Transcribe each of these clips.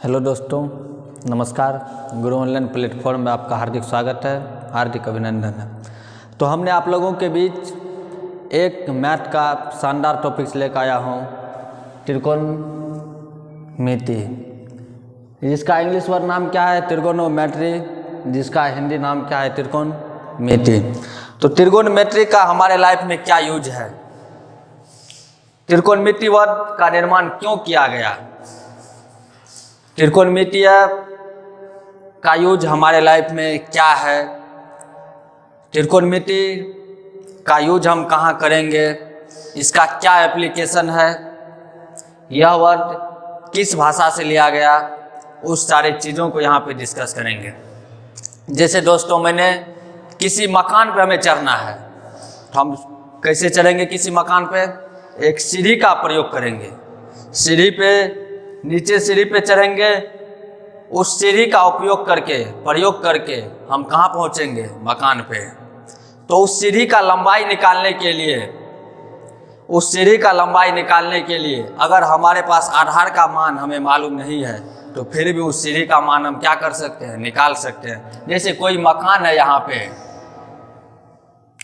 Hello दोस्तों, नमस्कार। गुरु online platform में आपका हार्दिक स्वागत है, हार्दिक अभिनंदन है। तो हमने आप लोगों के बीच एक मैथ का शानदार टॉपिक्स लेकर आया हूँ, त्रिकोणमिति, जिसका इंग्लिश वर्ड नाम क्या है, त्रिकोणोमेट्री, जिसका हिंदी नाम क्या है, त्रिकोणमिति। तो त्रिकोणमिति का हमारे लाइफ में क्या यूज है, त्रिकोणमिति वर्ड का निर्माण क्यों किया गया, त्रिकोणमिति का यूज हमारे लाइफ में क्या है, त्रिकोणमिति का यूज हम कहाँ करेंगे, इसका क्या एप्लीकेशन है, यह वर्ड किस भाषा से लिया गया, उस सारे चीज़ों को यहाँ पे डिस्कस करेंगे। जैसे दोस्तों, मैंने किसी मकान पे हमें चढ़ना है, तो हम कैसे चढ़ेंगे किसी मकान पे, एक सीढ़ी का प्रयोग करेंगे। सीढ़ी पे नीचे सीढ़ी पे चढ़ेंगे, उस सीढ़ी का प्रयोग करके हम कहाँ पहुँचेंगे, मकान पे। तो उस सीढ़ी का लंबाई निकालने के लिए अगर हमारे पास आधार का मान हमें मालूम नहीं है, तो फिर भी उस सीढ़ी का मान हम क्या कर सकते हैं, निकाल सकते हैं। जैसे कोई मकान है, यहाँ पे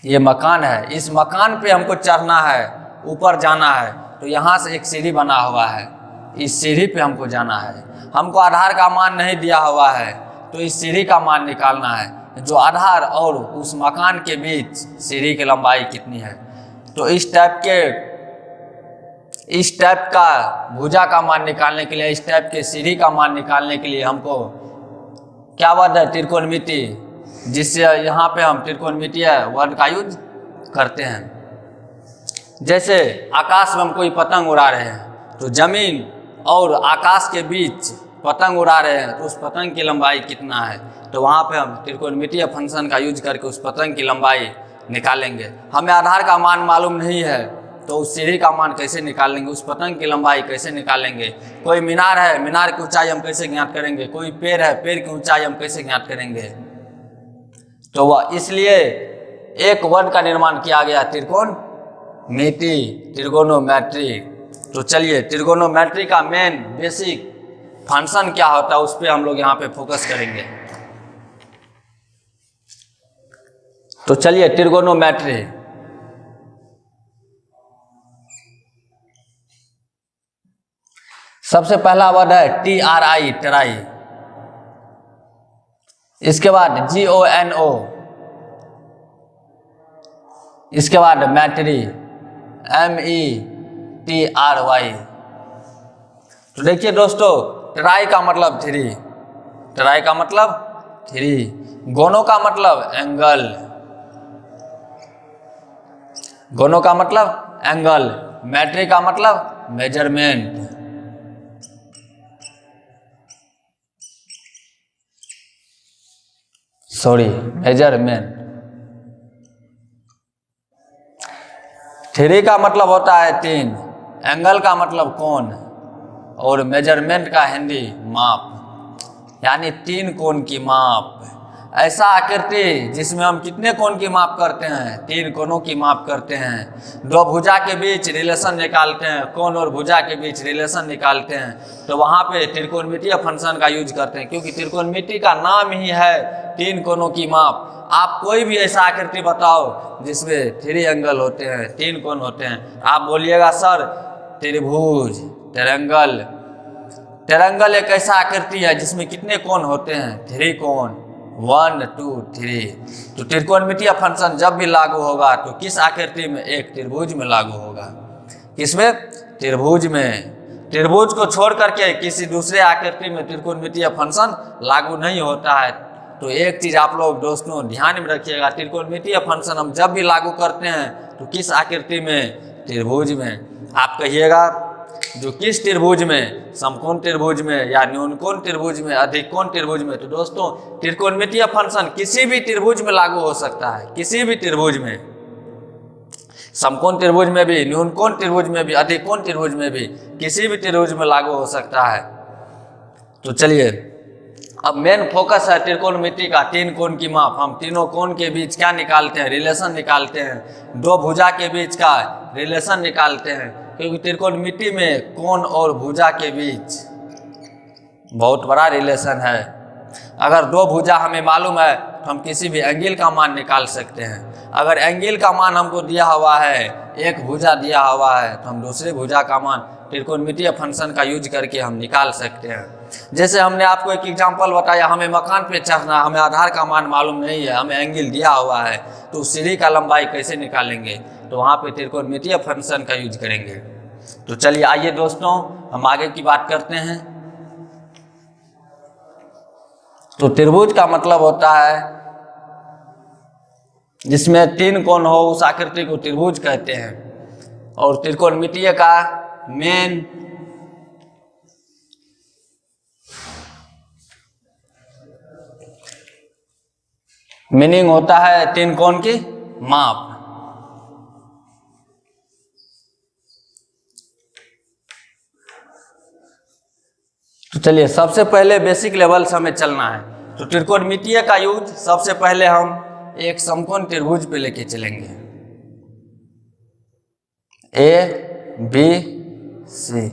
ये मकान है, इस मकान पे हमको चढ़ना है, ऊपर जाना है, तो यहाँ से एक सीढ़ी बना हुआ है, इस सीढ़ी पे हमको जाना है। हमको आधार का मान नहीं दिया हुआ है, तो इस सीढ़ी का मान निकालना है, जो आधार और उस मकान के बीच सीढ़ी की लंबाई कितनी है। तो इस टाइप का भुजा का मान निकालने के लिए, इस टाइप के सीढ़ी का मान निकालने के लिए हमको क्या वर्ड है, त्रिकोणमिति, जिससे यहाँ पे हम त्रिकोणमिति वर्ड का यूज करते हैं। जैसे आकाश में हम कोई पतंग उड़ा रहे हैं, तो जमीन और आकाश के बीच पतंग उड़ा रहे हैं, तो उस पतंग की लंबाई कितना है, तो वहाँ पे हम त्रिकोणमितीय फंक्शन का यूज करके उस पतंग की लंबाई निकालेंगे। हमें आधार का मान मालूम नहीं है, तो उस सीढ़ी का मान कैसे निकालेंगे, उस पतंग की लंबाई कैसे निकालेंगे। कोई मीनार है, मीनार की ऊंचाई हम कैसे ज्ञात करेंगे। कोई पेड़ है, पेड़ की ऊंचाई हम कैसे ज्ञात करेंगे। तो वह इसलिए एक वर्ड का निर्माण किया गया, त्रिकोणमिति, त्रिकोणोमेट्री। तो चलिए, त्रिकोणोमेट्री का मेन बेसिक फंक्शन क्या होता है, उस पर हम लोग यहाँ पे फोकस करेंगे। तो चलिए, त्रिकोणोमेट्री सबसे पहला वर्ड है TRI, ट्राई। इसके बाद GONO, इसके बाद मैट्री, METRY। तो देखिए दोस्तों, ट्राई का मतलब थ्री, ट्राई का मतलब थ्री, गोनो का मतलब एंगल, गोनो का मतलब एंगल, मैट्री का मतलब मेजरमेंट, मेजरमेंट। थ्री का मतलब होता है तीन, एंगल का मतलब कोण, और मेजरमेंट का हिंदी माप, यानी तीन कोण की माप। ऐसा आकृति जिसमें हम कितने कोण की माप करते हैं, तीन कोणों की माप करते हैं। दो भुजा के बीच रिलेशन निकालते हैं, कोण और भुजा के बीच रिलेशन निकालते हैं, तो वहाँ पे त्रिकोणमितीय फंक्शन का यूज करते हैं, क्योंकि त्रिकोणमिति का नाम ही है तीन कोणों की माप। आप कोई भी ऐसा आकृति बताओ जिसमें थ्री एंगल होते हैं, तीन कोण होते हैं, आप बोलिएगा सर त्रिभुज, ट्रायंगल। ट्रायंगल एक ऐसा आकृति है जिसमें कितने कोण होते हैं, थ्री कोण, 1 2 3। तो त्रिकोणमितीय फंक्शन जब भी लागू होगा तो किस आकृति में, एक त्रिभुज में लागू होगा। किसमें, त्रिभुज में। त्रिभुज को छोड़ करके किसी दूसरे आकृति में त्रिकोणमितीय फंक्शन लागू नहीं होता है। तो एक चीज आप लोग दोस्तों ध्यान में रखिएगा, त्रिकोणमितीय फंक्शन हम जब भी लागू करते हैं तो किस आकृति में, त्रिभुज में। आप कहिएगा जो किस त्रिभुज में, समकोण त्रिभुज में, या न्यूनकोण त्रिभुज में, अधिकोण त्रिभुज में। तो दोस्तों, त्रिकोणमितीय फंक्शन किसी भी त्रिभुज में लागू हो सकता है, किसी भी त्रिभुज में, समकोण त्रिभुज में भी, न्यूनकोण त्रिभुज में भी, अधिकोण त्रिभुज में भी, किसी भी त्रिभुज में लागू हो सकता है। तो चलिए, अब मेन फोकस है त्रिकोणमिति का, तीन कोण की माप। हम तीनों कोण के बीच क्या निकालते हैं, रिलेशन निकालते हैं। दो भुजा के बीच का रिलेशन निकालते हैं, क्योंकि त्रिकोणमिति में कोण और भुजा के बीच बहुत बड़ा रिलेशन है। अगर दो भुजा हमें मालूम है तो हम किसी भी एंगल का मान निकाल सकते हैं। अगर एंगल का मान हमको दिया हुआ है, एक भुजा दिया हुआ है, तो हम दूसरे भुजा का मान त्रिकोणमितीय फंक्शन का यूज करके हम निकाल सकते हैं। जैसे हमने आपको एक एग्जांपल बताया, हमें मकान पे चढ़ना, हमें आधार का मान मालूम नहीं है, हमें एंगल दिया हुआ है, तो सीढ़ी का लंबाई कैसे निकालेंगे? तो वहाँ पे त्रिकोणमितीय फंक्शन का यूज करेंगे। तो चलिए आइए दोस्तों हम आगे की बात करते हैं। तो त्रिभुज का मतलब होता है जिसमें तीन कोण हो, उस आकृति को त्रिभुज कहते हैं। और त्रिकोणमितीय का मेन मीनिंग होता है तीन कोण की माप। तो चलिए सबसे पहले बेसिक लेवल से हमें चलना है। तो त्रिकोणमितीय का यूज सबसे पहले हम एक समकोण त्रिभुज पे लेके चलेंगे, ABC।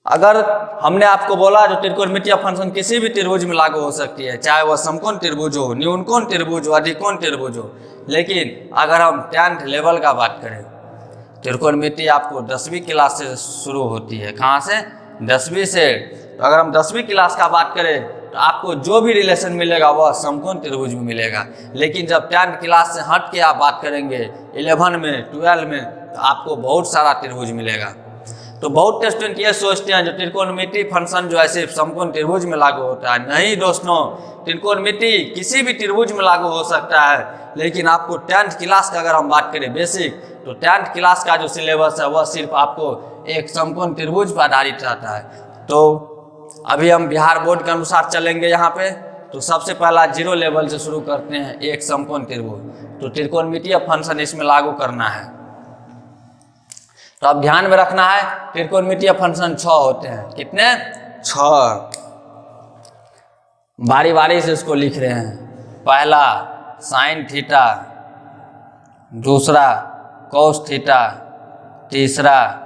अगर हमने आपको बोला जो त्रिकोणमितीय फंक्शन किसी भी त्रिभुज में लागू हो सकती है, चाहे वह समकोण त्रिभुज हो, न्यूनकोण त्रिभुज हो, अधिकोण त्रिभुज हो, लेकिन अगर हम 10th लेवल का बात करें, त्रिकोणमिति आपको 10वीं क्लास से शुरू होती है। कहाँ से? 10वीं से। तो अगर हम 10वीं क्लास का बात करें तो आपको जो भी रिलेशन मिलेगा वह समकोण त्रिभुज में मिलेगा। लेकिन जब 10th क्लास से हट के आप बात करेंगे 11 में, 12 में, तो आपको बहुत सारा त्रिभुज मिलेगा। तो बहुत स्टूडेंट ये सोचते हैं जो त्रिकोणमिति फंक्शन जो है सिर्फ समकोण त्रिभुज में लागू होता है। नहीं दोस्तों, त्रिकोणमिति किसी भी त्रिभुज में लागू हो सकता है। लेकिन आपको 10th क्लास का अगर हम बात करें बेसिक, तो 10th क्लास का जो सिलेबस है वह सिर्फ आपको एक समकोण त्रिभुज पर आधारित रहता है। तो अभी हम बिहार बोर्ड के अनुसार चलेंगे यहाँ पे। तो सबसे पहला 0 लेवल से शुरू करते हैं, एक समकोण त्रिभुज। तो त्रिकोणमितीय फंक्शन इसमें लागू करना है। तो अब ध्यान में रखना है त्रिकोणमितीय फंक्शन 6 होते हैं। कितने? 6। बारी बारी से इसको लिख रहे हैं। पहला साइन थीटा, दूसरा कोस थीटा, तीसरा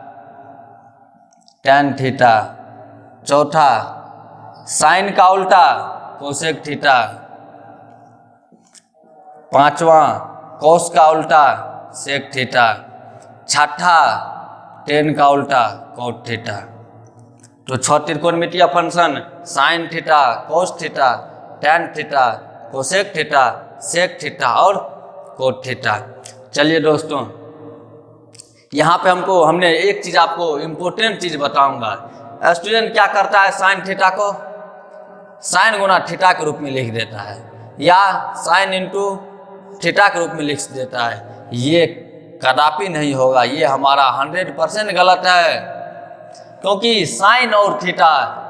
टैन थीटा, चौथा साइन का उल्टा कोसेक थीटा, पांचवा कोस का उल्टा सेक थीटा, छठा टेन का उल्टा कोट थीटा। तो 6 त्रिकोणमितीय function sine theta, cos theta, tan theta, cosec theta, sec theta और कोट थीटा। चलिए दोस्तों, यहाँ पे हमने एक चीज़ आपको इम्पोर्टेंट चीज़ बताऊंगा। स्टूडेंट क्या करता है, साइन थीटा को साइन गुना थीटा के रूप में लिख देता है, या साइन इंटू थीटा के रूप में लिख देता है। ये कदापि नहीं होगा, ये हमारा 100% गलत है। क्योंकि साइन और थीटा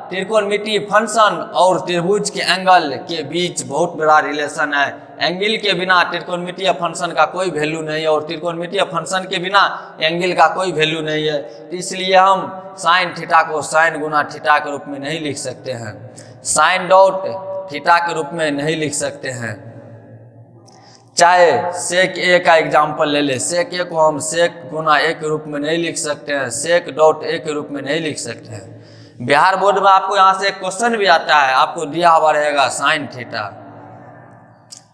त्रिकोणमितीय फंक्शन और त्रिभुज के एंगल के बीच बहुत बड़ा रिलेशन है। एंगल के बिना त्रिकोणमितीय फंक्शन का कोई वैल्यू नहीं है, और त्रिकोणमितीय फंक्शन के बिना एंगल का कोई वैल्यू नहीं है। इसलिए हम साइन थीटा को साइन गुना थीटा के रूप में नहीं लिख सकते हैं, साइन डॉट थीटा के रूप में नहीं लिख सकते हैं। चाहे सेक ए का एग्जाम्पल ले ले, सेक ए को हम सेक गुना ए के रूप में नहीं लिख सकते हैं, सेक डॉट ए के रूप में नहीं लिख सकते हैं। बिहार बोर्ड में आपको यहाँ से एक क्वेश्चन भी आता है, आपको दिया हुआ रहेगा साइन थीटा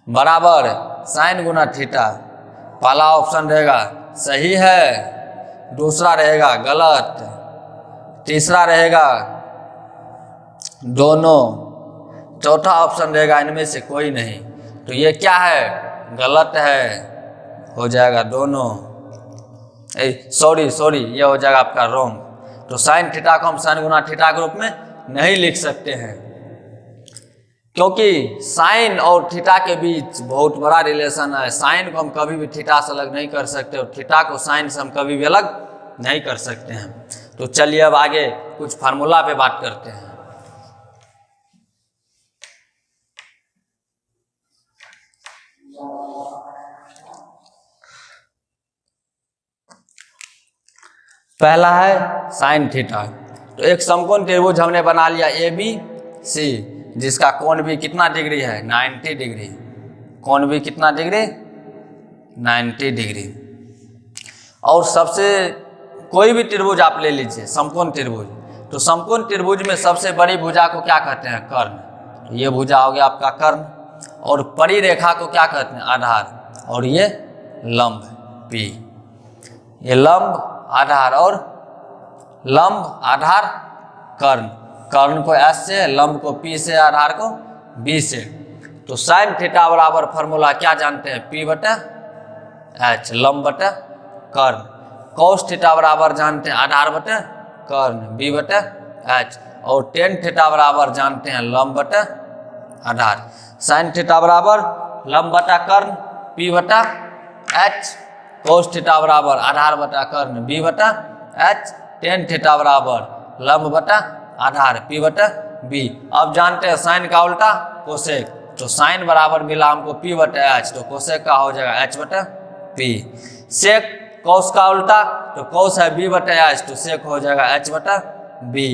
बराबर साइन गुना थीटा। पहला ऑप्शन रहेगा सही है, दूसरा रहेगा गलत, तीसरा रहेगा दोनों, चौथा ऑप्शन रहेगा इनमें से कोई नहीं। तो ये क्या है? गलत है, हो जाएगा दोनों। सॉरी ये हो जाएगा आपका रॉन्ग। तो साइन थीटा को हम साइन गुना थीटा के रूप में नहीं लिख सकते हैं, क्योंकि साइन और थीटा के बीच बहुत बड़ा रिलेशन है। साइन को हम कभी भी थीटा से अलग नहीं कर सकते, और थीटा को साइन से हम कभी भी अलग नहीं कर सकते हैं। तो चलिए अब आगे कुछ फार्मूला पे बात करते हैं। पहला है साइन थीटा। तो एक समकोण त्रिभुज हमने बना लिया ABC, जिसका कोण भी कितना डिग्री है? 90 डिग्री। कोण भी कितना डिग्री? 90 डिग्री। और सबसे कोई भी त्रिभुज आप ले लीजिए समकोण त्रिभुज, तो समकोण त्रिभुज में सबसे बड़ी भुजा को क्या कहते हैं? कर्ण। तो ये भुजा हो गया आपका कर्ण। और परिरेखा को क्या कहते हैं? आधार। और ये लंब पी। ये लंब आधार और लंब आधार कर्ण। कर्ण को एस से, लंब को पी से, आधार को बी से। तो साइन थीटा बराबर फॉर्मूला क्या जानते हैं? पी बटा एच, लंब बटा कर्ण। कॉस थीटा बराबर जानते हैं आधार बटा कर्ण, बी बटा एच। और टेन थीटा बराबर जानते हैं लंब बटा आधार। साइन थीटा बराबर लंब बटा कर्ण, पी बटा एच। कॉस थीटा बराबर आधार बटा कर्ण, बी बटा एच। टेन थीटा बराबर लंब बटा आधार, पी बटा बी। अब जानते हैं साइन का उल्टा कोसेक। तो साइन बराबर मिला हमको पी बटा एच, तो कोसेक का हो जाएगा एच बटा पी। सेक कॉस का उल्टा, तो कॉस है बी बटा एच, तो सेक हो जाएगा एच बटा बी।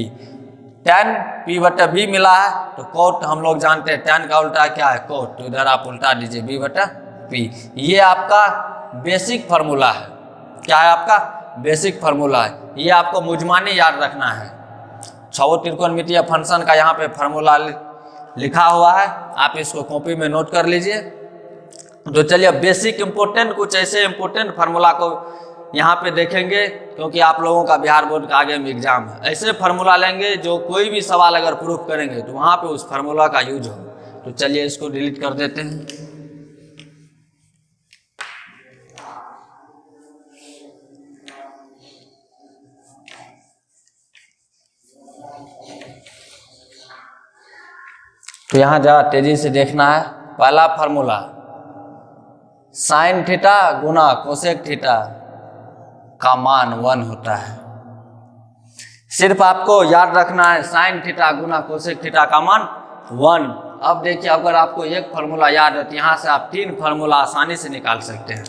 टेन पी बटा बी मिला है, तो कोट हम लोग जानते हैं टेन का उल्टा क्या है? कोट। तो इधर आप उल्टा दीजिए बी बटा पी। ये आपका बेसिक फार्मूला है। क्या है आपका? बेसिक फार्मूला है। ये आपको मुजमानी याद रखना है। छवो त्रिकोणमितीय फंक्शन का यहाँ पे फार्मूला लिखा हुआ है, आप इसको कॉपी में नोट कर लीजिए। तो चलिए बेसिक इंपोर्टेंट कुछ ऐसे इंपोर्टेंट फार्मूला को यहाँ पे देखेंगे, क्योंकि आप लोगों का बिहार बोर्ड का आगे में एग्जाम है। ऐसे फार्मूला लेंगे जो कोई भी सवाल अगर प्रूफ करेंगे तो वहाँ पे उस फार्मूला का यूज हो। तो चलिए इसको डिलीट कर देते हैं। तो यहाँ जरा तेजी से देखना है। पहला फार्मूला साइन थीटा गुना कोसेक थीटा का मान 1 होता है। सिर्फ आपको याद रखना है साइन थीटा गुना कोसेक थीटा का मान 1। अब देखिए, अगर आपको एक फार्मूला याद है तो यहाँ से आप 3 फार्मूला आसानी से निकाल सकते हैं।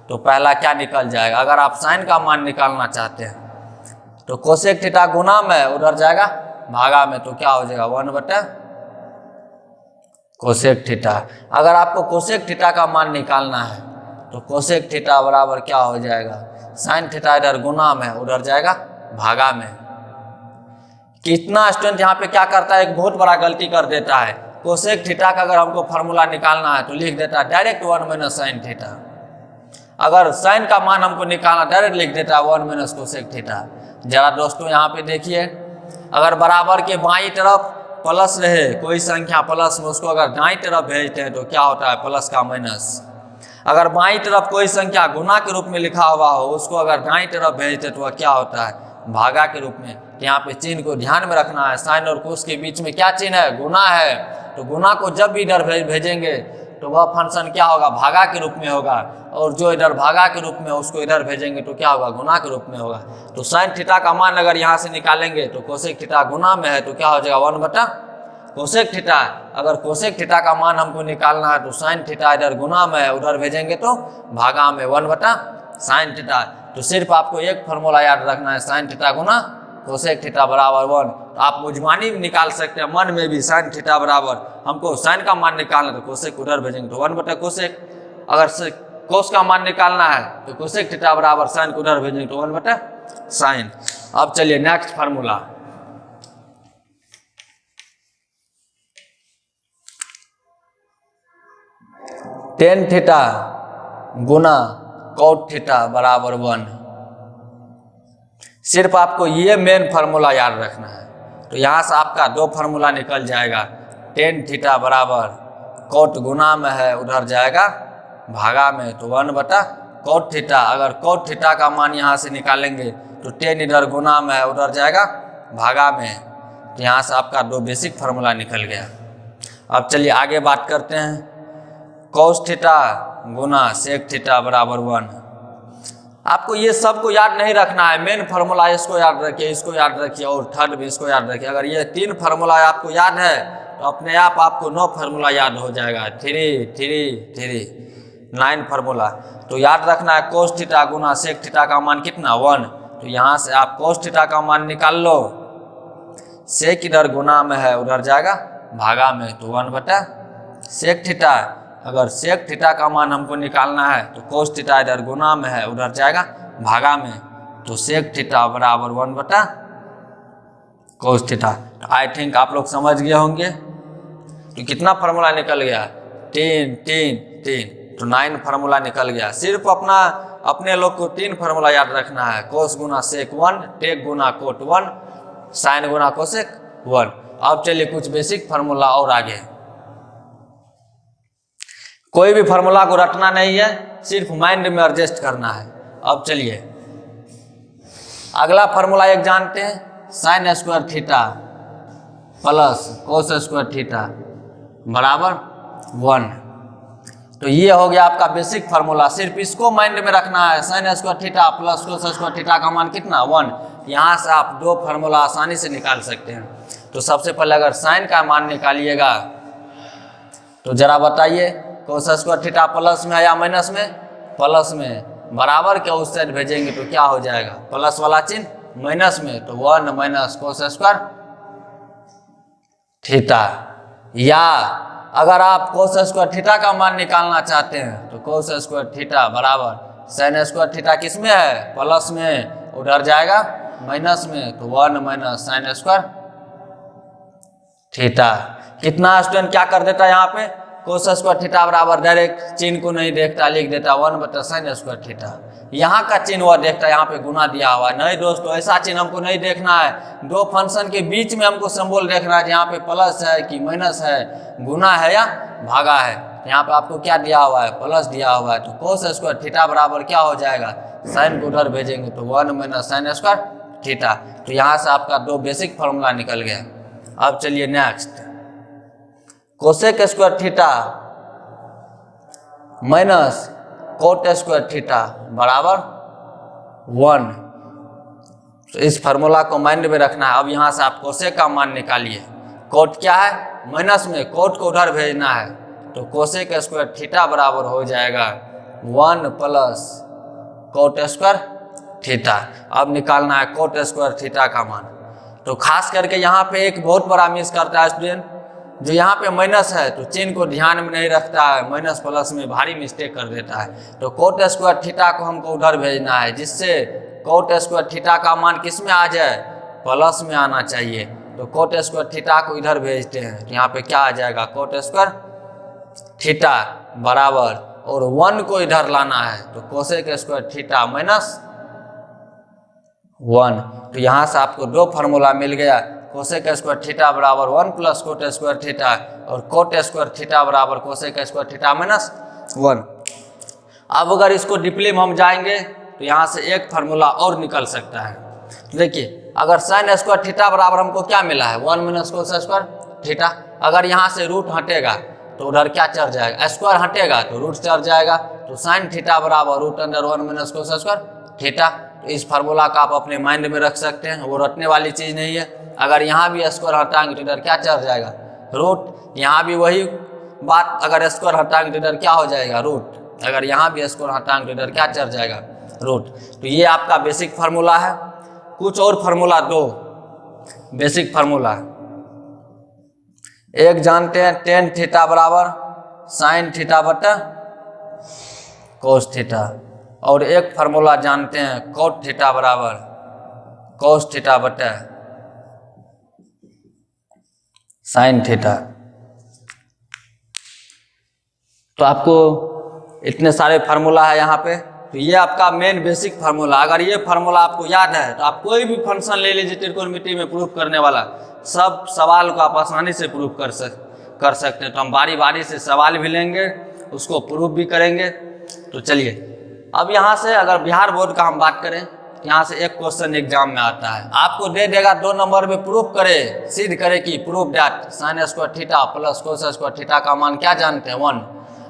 तो पहला क्या निकल जाएगा? अगर आप साइन का मान निकालना चाहते हैं तो कोसेक थीटा गुना में उधर जाएगा भागा में, तो क्या हो जाएगा? 1 बटा कोसेक थीटा। अगर आपको कोसेक थीटा का मान निकालना है तो कोसेक थीटा बराबर क्या हो जाएगा? साइन थीटा इधर गुना में, उधर जाएगा भागा में। कितना स्टूडेंट यहाँ पे क्या करता है? एक बहुत बड़ा गलती कर देता है। कोसेक थीटा का अगर हमको फार्मूला निकालना है तो लिख देता है डायरेक्ट 1 माइनस साइन थीटा। अगर साइन का मान हमको निकालना, डायरेक्ट लिख देता है 1 माइनस कोसेक थीटा। जरा दोस्तों यहाँ पे देखिए, अगर बराबर के बाईं तरफ प्लस रहे कोई संख्या प्लस में, उसको अगर दाईं तरफ भेजते हैं तो क्या होता है? प्लस का माइनस। अगर बाईं तरफ कोई संख्या गुना के रूप में लिखा हुआ हो, उसको अगर दाईं तरफ भेजते तो वह क्या होता है? भागा के रूप में। यहाँ पे चिन्ह को ध्यान में रखना है। साइन और कोस के बीच में क्या चिन्ह है? गुना है। तो गुना को जब भी इधर भेजेंगे तो वह फंक्शन क्या होगा? भागा के रूप में होगा। और जो इधर भागा के रूप में उसको इधर भेजेंगे तो क्या होगा? गुना के रूप में होगा। तो साइन थीटा का मान अगर यहाँ से निकालेंगे तो कोसेक थीटा गुना में है, तो क्या हो जाएगा? 1 बटा कोसेक थीटा। अगर कोसेक थीटा का मान हमको निकालना है तो साइन थीटा इधर गुना में है, उधर भेजेंगे तो भागा में, 1 बटा साइन थीटा। तो सिर्फ आपको एक फार्मूला याद रखना है, साइन थीटा गुना कोसेक थीटा बराबर 1। तो आप मुजमानी भी निकाल सकते हैं, मन में भी साइन थीटा बराबर, हमको साइन का मान निकालना है तो कोसेक उधर भेजेंगे तो 1 बटा कोसेक। अगर कोस का मान निकालना है तो कोसेक थीटा बराबर साइन को उधर भेजेंगे तो 1 बटा साइन। अब चलिए नेक्स्ट फार्मूला। टेन थीटा गुना कॉट थीटा बराबर 1। सिर्फ आपको ये मेन फार्मूला याद रखना है। तो यहाँ से आपका 2 फार्मूला निकल जाएगा। टेन थीटा बराबर कॉट गुना में है, उधर जाएगा भागा में, तो 1 बटा कॉट थीटा। अगर कॉट थीटा का मान यहाँ से निकालेंगे तो टेन इधर गुना में है, उधर जाएगा भागा में। तो यहाँ से आपका 2 बेसिक फार्मूला निकल गया। अब चलिए आगे बात करते हैं। कॉस थीटा गुना सेक थीटा बराबर 1। आपको ये सब को याद नहीं रखना है। मेन फार्मूला इसको याद रखिए, इसको याद रखिए, और थर्ड भी इसको याद रखिए। अगर ये 3 फार्मूला आपको याद है तो अपने आप आपको 9 फार्मूला याद हो जाएगा। 3 3 3 9 फार्मूला। तो याद रखना है कोस थीटा गुना सेक थीटा का मान कितना? 1। तो यहाँ से आप कोस थीटा का मान निकाल लो। सेक इधर गुना में है, उधर जाएगा भागा में, तो 1 बटा सेक थीटा। अगर सेक थीटा का मान हमको निकालना है तो कोस थीटा इधर गुना में है, उधर जाएगा भागा में, तो सेक थीटा बराबर 1 बटा कोस थीटा। आई थिंक आप लोग समझ गए होंगे। तो कितना फार्मूला निकल गया, 10 10 10, तो 9 फार्मूला निकल गया। सिर्फ अपने लोग को 3 फार्मूला याद रखना है, कोस गुना सेक 1, टेक गुना कोट 1, साइन गुना कोसेक 1। अब चलिए कुछ बेसिक फार्मूला और आगे। कोई भी फार्मूला को रटना नहीं है, सिर्फ माइंड में एडजस्ट करना है। अब चलिए अगला फार्मूला एक जानते हैं, sine square theta plus cos square theta बराबर 1। तो ये हो गया आपका बेसिक फार्मूला, सिर्फ इसको माइंड में रखना है। Sine square theta plus cos square theta का मान कितना 1। यहाँ से आप 2 फार्मूला आसानी से निकाल सकते हैं। तो सबसे पहले अगर साइन का मान निकालिएगा तो जरा बताइए, कोस स्क्वायर थीटा प्लस में है या माइनस में? प्लस में। बराबर के उस साइड भेजेंगे तो क्या हो जाएगा, प्लस वाला चिन्ह माइनस में, तो 1 माइनस कोस स्क्वायर थीटा। या अगर आप कोस स्क्वायर थीटा का मान निकालना चाहते हैं तो कोस स्क्वायर थीटा बराबर साइन स्क्वायर थीटा किस में है, प्लस में, उधर जाएगा माइनस में, तो 1 माइनस साइन स्क्वायर थीटा। कितना स्टूडेंट क्या कर देता है यहाँ पे, कोस स्क्वायर थीटा बराबर डायरेक्ट चिन्ह को नहीं देखता, लिख देता 1 बटा साइन स्क्वायर थीटा। यहाँ का चिन्ह वह देखता है, यहाँ पे गुना दिया हुआ है। नहीं दोस्तों, ऐसा चिन्ह हमको नहीं देखना है। 2 फंक्शन के बीच में हमको सिंबल देखना है, यहाँ पे प्लस है कि माइनस है, गुना है या भागा है। यहाँ पे आपको क्या दिया हुआ है, प्लस दिया हुआ है। तो कोस स्क्वायर थीटा बराबर क्या हो जाएगा, साइन को उधर भेजेंगे तो 1 माइनस साइन स्क्वायर थीटा। तो यहाँ से आपका 2 बेसिक फॉर्मूला निकल गया। अब चलिए next, cosec square theta minus cot square theta बराबर 1। तो इस फार्मूला को माइंड में रखना है। अब यहाँ से आप कोसेक का मान निकालिए। कोट क्या है, माइनस में, कोट को उधर भेजना है, तो कोसेक स्क्वायर थीटा बराबर हो जाएगा 1 प्लस कोट स्क्वायर थीटा। अब निकालना है कोट स्क्वायर थीटा का मान। तो खास करके यहाँ पे एक बहुत बड़ा मिस करता है स्टूडेंट, जो यहाँ पे माइनस है तो चिन्ह को ध्यान में नहीं रखता है, माइनस प्लस में भारी मिस्टेक कर देता है। तो कोट स्क्वायर थीटा को हमको उधर भेजना है, जिससे कोट स्क्वायर थीटा का मान किस में आ जाए, प्लस में आना चाहिए। तो कोट स्क्वायर थीटा को इधर भेजते हैं, तो यहाँ पे क्या आ जाएगा, कोट स्क्वायर थीटा बराबर, और 1 को इधर लाना है, तो कोसेक स्क्वायर थीटा माइनस 1। तो यहाँ से आपको 2 फार्मूला मिल गया, कोसेक स्क्वायर थीटा बराबर 1 प्लस कोट स्क्वायर थीटा, और कोट स्क्वायर थीटा बराबर कोसेक स्क्वायर थीटा माइनस 1। अब अगर इसको डीपली में हम जाएंगे तो यहाँ से एक फार्मूला और निकल सकता है। देखिए, अगर साइन स्क्वायर थीटा बराबर हमको क्या मिला है, 1 माइनस कोस स्क्वायर थीटा। अगर यहाँ से रूट हटेगा तो उधर क्या चढ़ जाएगा, स्क्वायर हटेगा तो रूट चढ़ जाएगा। तो साइन थीटा बराबर root under 1 minus cos square theta. तो इस फार्मूला का आप अपने माइंड में रख सकते हैं, वो रटने वाली चीज़ नहीं है। अगर यहाँ भी स्क्वायर हटाएंगे तो इधर क्या चढ़ जाएगा, रूट। यहाँ भी वही बात, अगर स्क्वायर हटाएंगे तो इधर क्या हो जाएगा, रूट। अगर यहाँ भी स्क्वायर हटाएंगे तो इधर क्या चढ़ जाएगा, रूट। तो ये आपका बेसिक फार्मूला है। कुछ और फार्मूला 2 बेसिक फार्मूला, एक जानते हैं टेन थीटा बराबर साइन थीटा बटा कोस थीटा, और एक फार्मूला जानते हैं कोट थीटा बराबर कोस थीटा बटा साइन थीटा। तो आपको इतने सारे फार्मूला है यहाँ पे। तो ये आपका मेन बेसिक फार्मूला। अगर ये फार्मूला आपको याद है तो आप कोई भी फंक्शन ले लीजिए त्रिकोणमिति में प्रूफ करने वाला, सब सवाल को आप आसानी से प्रूफ कर सकते हैं। तो हम बारी बारी से सवाल भी लेंगे, उसको प्रूफ भी करेंगे। तो चलिए, अब यहाँ से अगर बिहार बोर्ड का हम बात करें, यहाँ से एक क्वेश्चन एग्जाम में आता है, आपको दे देगा 2 नंबर में, प्रूफ करे, सिद्ध करे कि proof that sine square theta plus cos square theta का मान क्या जानते हैं, 1।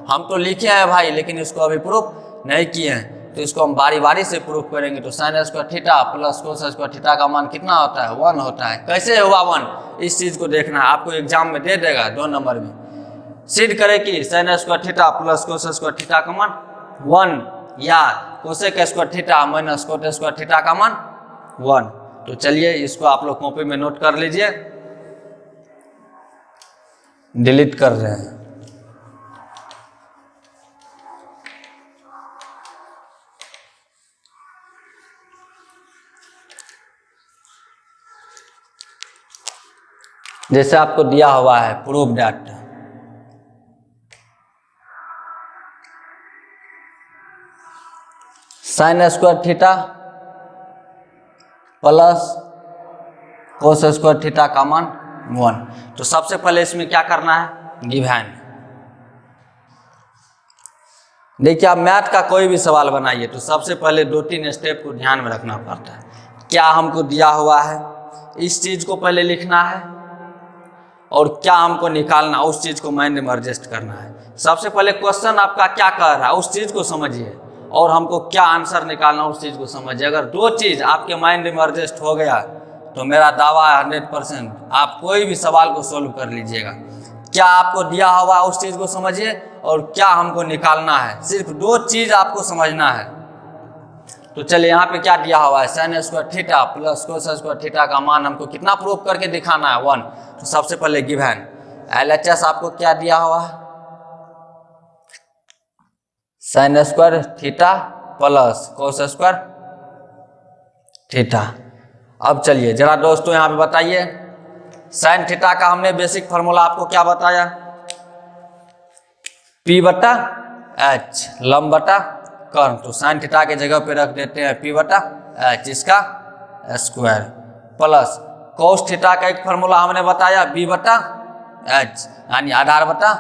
हम तो लिखे हैं भाई, लेकिन इसको अभी प्रूफ नहीं किए हैं, तो इसको हम बारी बारी से प्रूफ करेंगे। तो sine square theta plus cos square theta का मान कितना होता है, 1 होता है। कैसे हुआ 1, इस चीज़ को देखना है। आपको एग्जाम में दे देगा 2 नंबर में, सिद्ध करे कि sine square theta plus cos square theta का मान 1, या cosec square theta minus cot square theta का मान 1। तो चलिए, इसको आप लोग कॉपी में नोट कर लीजिए, डिलीट कर रहे हैं। जैसे आपको दिया हुआ है prove that sine square theta plus cos square theta का मान 1। तो सबसे पहले इसमें क्या करना है, गिवन। देखिए आप मैथ का कोई भी सवाल बनाइए तो सबसे पहले 2-3 स्टेप को ध्यान में रखना पड़ता है। क्या हमको दिया हुआ है, इस चीज़ को पहले लिखना है, और क्या हमको निकालना, उस चीज़ को माइंड में एडजस्ट करना है। सबसे पहले क्वेश्चन आपका क्या कह रहा है उस चीज़ को समझिए, और हमको क्या आंसर निकालना उस चीज़ को समझिए। अगर 2 चीज़ आपके माइंड में एडजस्ट हो गया तो मेरा दावा है 100% आप कोई भी सवाल को सोल्व कर लीजिएगा। क्या आपको दिया हुआ उस चीज़ को समझिए, और क्या हमको निकालना है, सिर्फ 2 चीज़ आपको समझना है। तो चलिए यहाँ पे क्या दिया हुआ है, sine square theta plus cos square theta का मान हमको कितना प्रूफ करके दिखाना है, 1। तो सबसे पहले गिवन LHS आपको क्या दिया हुआ है, sine square theta plus cos square theta. अब चलिए जरा दोस्तों यहाँ पे बताइए, साइन थीटा का हमने बेसिक फार्मूला आपको क्या बताया, P/H लंब बटा कर्ण। तो साइन थीटा के जगह पे रख देते हैं P/H इसका स्क्वायर, प्लस कोस थीटा का एक फार्मूला हमने बताया B/H यानी आधार बटा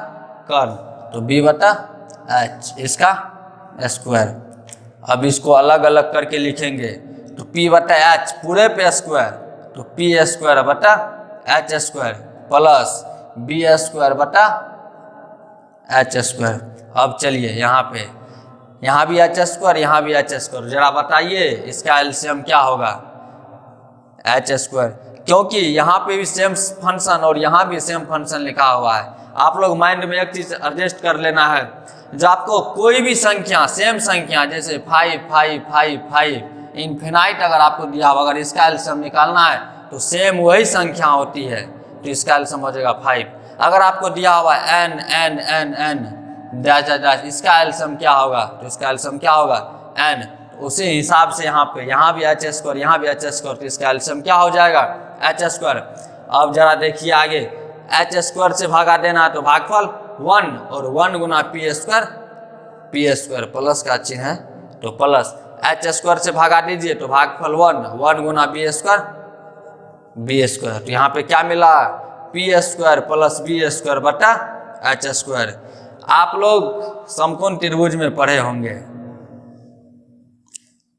कर्ण, तो B/H इसका स्क्वायर। अब इसको अलग अलग करके लिखेंगे तो P/H पूरे पे स्क्वायर, तो P² / H² plus B² / H²। अब चलिए यहाँ पे, यहाँ भी H², यहाँ भी H², जरा बताइए इसका एलसीएम क्या होगा, H², क्योंकि यहाँ पे भी सेम फंक्शन और यहाँ भी सेम फंक्शन लिखा हुआ है। आप लोग माइंड में एक चीज़ एडजस्ट कर लेना है, जब आपको कोई भी संख्या सेम संख्या जैसे 5 5 5 5 इन्फिनाइट अगर आपको दिया हुआ, अगर इसका एलसीएम निकालना है तो सेम वही संख्या होती है, तो इसका एलसीएम हो जाएगा 5। अगर आपको दिया हुआ n n n n dash dash, इसका एलसीएम क्या होगा, तो इसका एलसीएम क्या होगा n। तो उसी हिसाब से यहाँ पे यहाँ भी H², यहाँ भी H², तो इसका एलसीएम क्या हो जाएगा H²। अब जरा देखिए आगे, H² से भागा देना है तो भागफल 1, और 1 गुना P² प्लस का चिन्ह है तो प्लस, H² से भागा दीजिए तो भागफल 1 गुना B²। तो यहाँ पे क्या मिला, P² प्लस B² बटा H²। आप लोग समकोण त्रिभुज में पढ़े होंगे,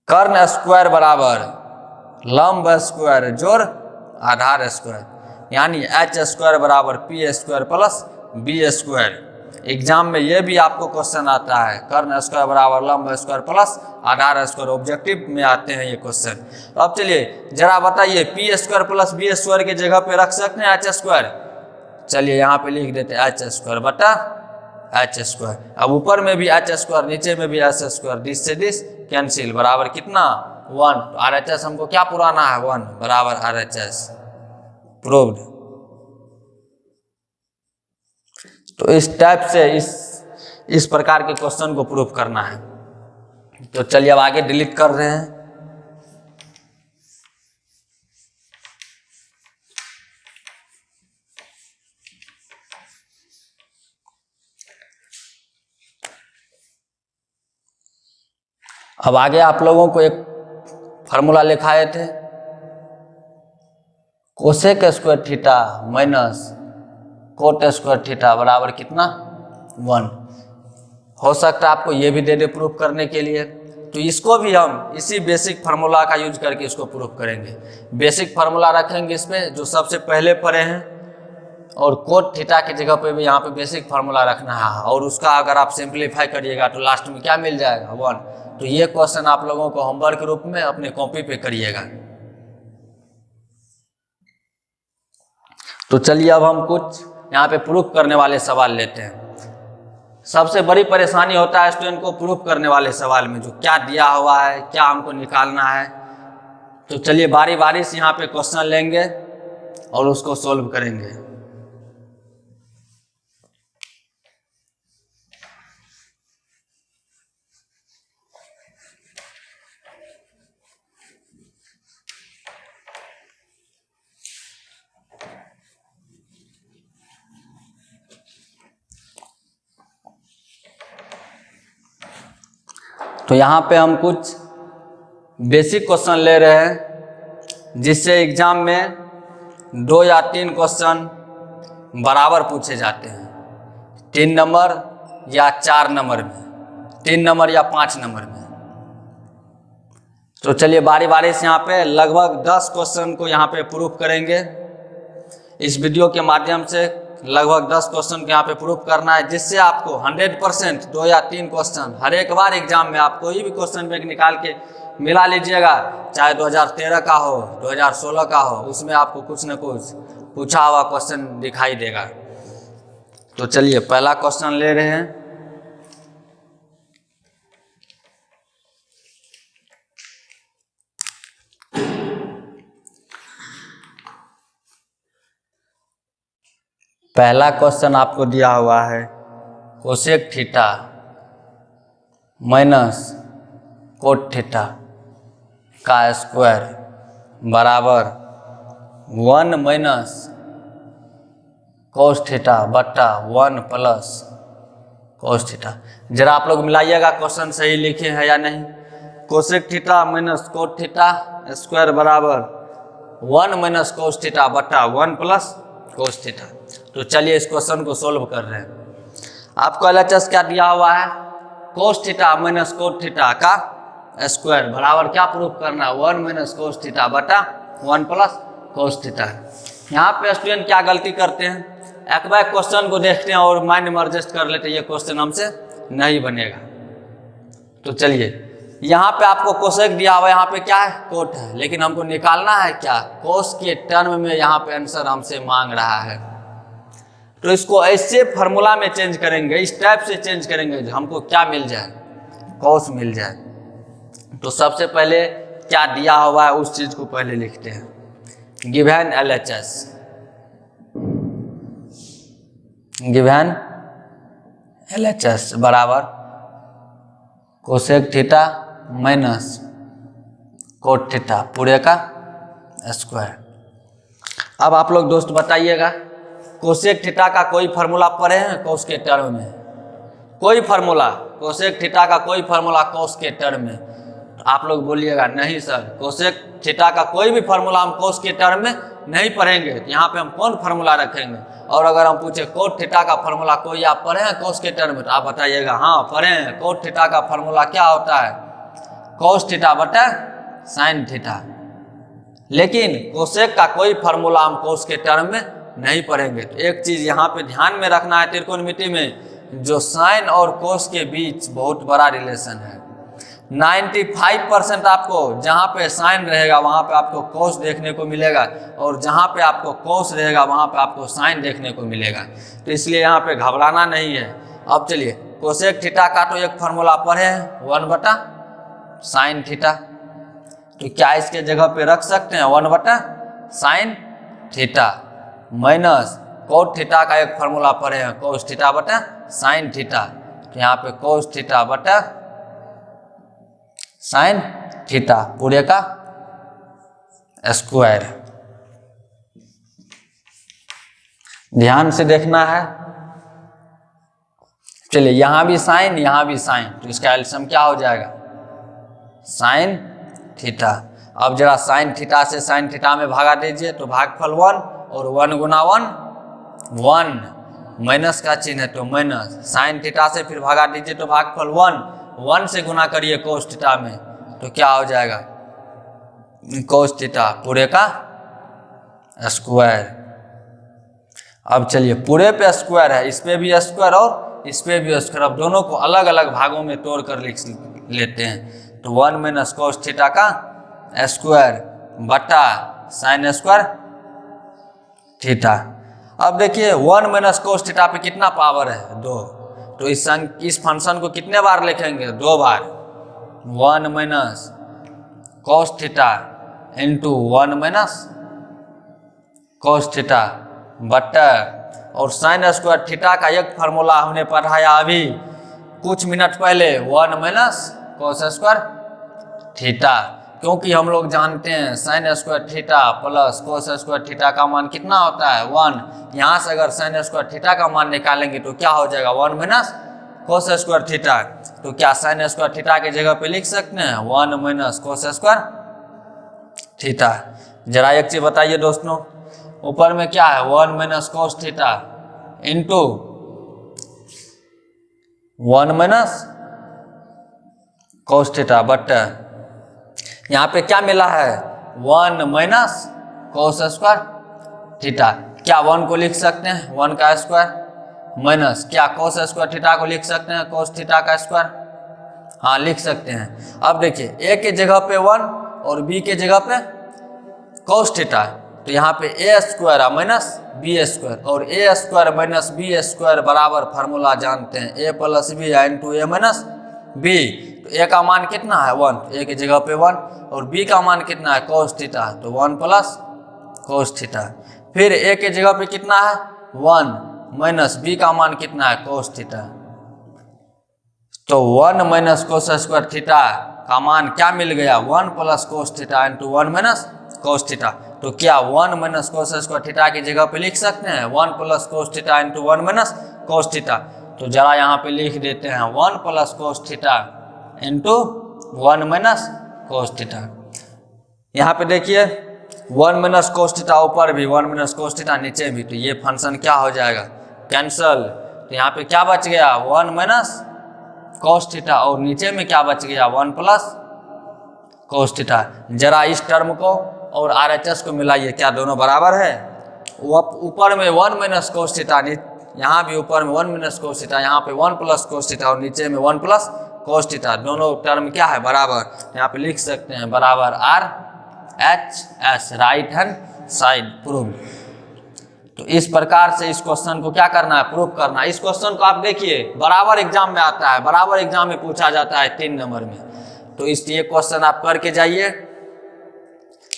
कर्ण स्क्वायर बराबर लंब स्क्वायर जोड़ आधार स्क्वायर, यानी H² बराबर P² प्लस B²। एग्जाम में ये भी आपको क्वेश्चन आता है, कर्ण स्क्वायर बराबर लंब स्क्वायर प्लस आधार स्क्वायर, ऑब्जेक्टिव में आते हैं ये क्वेश्चन। तो अब चलिए जरा बताइए, P² प्लस B² के जगह पे रख सकते हैं H², चलिए यहाँ पे लिख देते हैं H² बटा H²। अब ऊपर में भी H², नीचे में भी H², डिस से डिस कैंसिल, बराबर कितना 1। तो RHS हमको क्या पुराना है 1 बराबर RHS प्रूव्ड। तो इस टाइप से इस प्रकार के क्वेश्चन को प्रूव करना है। तो चलिए अब आगे डिलीट कर रहे हैं। अब आगे आप लोगों को एक फार्मूला लिखाए थे, cosec square theta minus cot square theta बराबर कितना 1। हो सकता है आपको ये भी दे दे प्रूफ करने के लिए, तो इसको भी हम इसी बेसिक फार्मूला का यूज करके इसको प्रूफ करेंगे। बेसिक फार्मूला रखेंगे इस पे जो सबसे पहले पढ़े हैं, और कोट थीटा की जगह पे भी यहाँ पे बेसिक फार्मूला रखना है, और उसका अगर आप सिंप्लीफाई करिएगा तो लास्ट में क्या मिल जाएगा 1। तो ये क्वेश्चन आप लोगों को होमवर्क के रूप में अपने कॉपी पे करिएगा। तो चलिए अब हम कुछ यहाँ पे प्रूफ करने वाले सवाल लेते हैं। सबसे बड़ी परेशानी होता है स्टूडेंट को प्रूफ करने वाले सवाल में, जो क्या दिया हुआ है क्या हमको निकालना है। तो चलिए बारी बारी से यहाँ पे क्वेश्चन लेंगे और उसको सोल्व करेंगे। तो यहाँ पे हम कुछ बेसिक क्वेश्चन ले रहे हैं जिससे एग्जाम में 2 या 3 क्वेश्चन बराबर पूछे जाते हैं, 3 नंबर या 4 नंबर में, 3 नंबर या 5 नंबर में। तो चलिए बारी बारी से यहाँ पे लगभग 10 क्वेश्चन को यहाँ पे प्रूफ करेंगे। इस वीडियो के माध्यम से लगभग 10 क्वेश्चन को यहाँ पे प्रूफ करना है, जिससे आपको 100% 2 या 3 क्वेश्चन हर एक बार एग्जाम में आप कोई भी क्वेश्चन बैंक निकाल के मिला लीजिएगा, चाहे 2013 का हो, 2016 का हो, उसमें आपको कुछ न कुछ पूछा हुआ क्वेश्चन दिखाई देगा। तो चलिए पहला क्वेश्चन ले रहे हैं। पहला क्वेश्चन आपको दिया हुआ है cosec theta minus cot theta का स्क्वायर बराबर 1 माइनस कोस थीटा बट्टा 1 प्लस कोस थीटा। जरा आप लोग मिलाइएगा क्वेश्चन सही लिखे हैं या नहीं। Cosec theta minus cot theta square बराबर 1 माइनस कोस थीटा बट्टा 1 प्लस कोस थीटा। तो चलिए इस क्वेश्चन को सोल्व कर रहे हैं। आपको LHS क्या दिया हुआ है, cos theta minus cot theta का स्क्वायर बराबर क्या प्रूफ करना है, 1 माइनस कोस थीटा बटा 1 प्लस कोस थीटा। यहाँ पे स्टूडेंट क्या गलती करते हैं, एक बार क्वेश्चन को देखते हैं और माइंड में एडजस्ट कर लेते हैं, ये क्वेश्चन हमसे नहीं बनेगा। तो चलिए यहाँ पे आपको कोसेक दिया हुआ है, यहाँ पे क्या है, कोट है, लेकिन हमको निकालना है क्या, कोस के टर्म में यहाँ पे आंसर हमसे मांग रहा है। तो इसको ऐसे फार्मूला में चेंज करेंगे, इस टाइप से चेंज करेंगे जो हमको क्या मिल जाए, कोस मिल जाए। तो सबसे पहले क्या दिया हुआ है उस चीज को पहले लिखते हैं। गिवन LHS, गिवन LHS बराबर cosec theta minus cot theta पूरे का स्क्वायर। अब आप लोग दोस्त बताइएगा, कोसेक थीटा का कोई फार्मूला पढ़े हैं कोस के टर्म में, कोई फार्मूला कोसेक थीटा का कोई फार्मूला कोस के टर्म में? तो आप लोग बोलिएगा नहीं सर, कोसेक थीटा का कोई भी फार्मूला हम कोस के टर्म में नहीं पढ़ेंगे, तो यहाँ पे हम कौन फार्मूला रखेंगे। और अगर हम पूछे कोट थीटा का फार्मूला कोई आप पढ़े हैं कोस के टर्म में, तो आप बताइएगा हाँ पढ़े हैं। कोट थीटा का फार्मूला क्या होता है, कोस थीटा बटा साइन थीटा। लेकिन कोसेक का कोई फार्मूला हम कोस के टर्म में नहीं पढ़ेंगे। तो एक चीज यहाँ पे ध्यान में रखना है, त्रिकोणमिति में जो साइन और कोस के बीच बहुत बड़ा रिलेशन है। 95% आपको जहाँ पे साइन रहेगा वहाँ पे आपको कोस देखने को मिलेगा, और जहाँ पे आपको कोस रहेगा वहाँ पे आपको साइन देखने को मिलेगा। तो इसलिए यहाँ पे घबराना नहीं है। अब चलिए कोसेक थीटा का तो एक फार्मूला पढ़े हैं 1 बटा साइन थीटा, तो क्या इसके जगह पे रख सकते हैं 1 बटा sine theta minus cot theta का एक फार्मूला पढ़े हैं कोस थीटा बटा साइन थीटा। तो यहाँ पे कोस थीटा बटा साइन थीटा पूरे का स्क्वायर। ध्यान से देखना है। चलिए यहाँ भी साइन यहाँ भी साइन, तो इसका एलसीएम क्या हो जाएगा, साइन थीटा। अब जरा साइन थीटा से साइन थीटा में भागा दीजिए, तो भागफल 1 और 1 गुना 1 1, माइनस का चिन्ह है तो माइनस। साइन थीटा से फिर भागा दीजिए तो भागफल 1 से गुना करिए कोस थीटा में, तो क्या हो जाएगा, कोस थीटा पूरे का स्क्वायर। अब चलिए पूरे पे स्क्वायर है, इस पे भी स्क्वायर और इस पे भी स्क्वायर। अब दोनों को अलग अलग भागों में तोड़ कर लिख लेते हैं। तो 1 माइनस कोस थीटा का स्क्वायर बटा साइन स्क्वायर थीटा। अब देखिए 1 माइनस कोस थीटा पे कितना पावर है, 2। तो इस फंक्शन को कितने बार लिखेंगे, 2 बार। 1 minus cos theta into 1 minus cos theta बटा, और साइन स्क्वायर थीटा का एक फार्मूला हमने पढ़ाया अभी कुछ मिनट पहले, 1 माइनस कोस स्क्वायर थीटा। क्योंकि हम लोग जानते हैं sine square theta plus cos square theta का मान कितना होता है, 1। यहाँ से अगर साइन स्क्वायर थीटा का मान निकालेंगे तो क्या हो जाएगा, 1 माइनस कोस स्क्वायर थीटा। तो क्या साइन स्क्वायर थीटा की जगह पे लिख सकते हैं 1 माइनस कोस स्क्वायर थीटा। जरा एक चीज बताइए दोस्तों, ऊपर में क्या है 1 minus cos theta into 1 minus cos theta but यहाँ पे क्या मिला है 1 माइनस कोस स्क्वायर थीटा। क्या 1 को लिख सकते हैं 1 का स्क्वायर माइनस क्या कोस स्क्वायर थीटा को लिख सकते हैं कोस थीटा का स्क्वायर, हाँ लिख सकते हैं। अब देखिए ए के जगह पे 1 और बी के जगह पे कोस थीटा, तो यहाँ पे ए स्क्वायर माइनस बी स्क्वायर, और ए स्क्वायर माइनस बी स्क्वायर बराबर फार्मूला जानते हैं ए प्लस बी इंटू ए माइनस बी। तो ए का मान कितना है 1, ए की जगह पे 1, और बी का मान कितना है कोस थीटा, तो 1 प्लस कोस थीटा। फिर ए के जगह पे कितना है 1 माइनस बी का मान कितना है कोस थीटा, तो 1 माइनस कोस स्क्वायर थीटा का मान क्या मिल गया 1 plus cos theta into 1 minus cos theta. तो क्या 1 माइनस कोस स्क्वायर थीटा की जगह पे लिख सकते हैं 1 plus cos theta into 1 minus cos theta. तो जरा यहाँ पे लिख देते हैं 1 plus cos theta into 1 minus cos theta. यहाँ पे देखिए 1 माइनस कोस थीटा ऊपर भी 1 माइनस कोस थीटा नीचे भी, तो ये फंक्शन क्या हो जाएगा कैंसल। तो यहाँ पे क्या बच गया 1 माइनस कोस थीटा, और नीचे में क्या बच गया 1 प्लस कोस थीटा। जरा इस टर्म को और RHS को मिलाइए, क्या दोनों बराबर है। ऊपर में 1 माइनस कोस थीटा, यहाँ भी ऊपर में 1 माइनस कोस थीटा, यहाँ पे 1 प्लस कोस थीटा और नीचे में 1 प्लस कोस थीटा, दोनों टर्म क्या है बराबर। यहाँ पे लिख सकते हैं बराबर RHS, right hand side prove. तो इस प्रकार से इस क्वेश्चन को क्या करना है प्रूव करना है। इस क्वेश्चन को आप देखिए बराबर एग्जाम में आता है, बराबर एग्जाम में पूछा जाता है 3 नंबर में। तो इसलिए क्वेश्चन आप करके जाइए,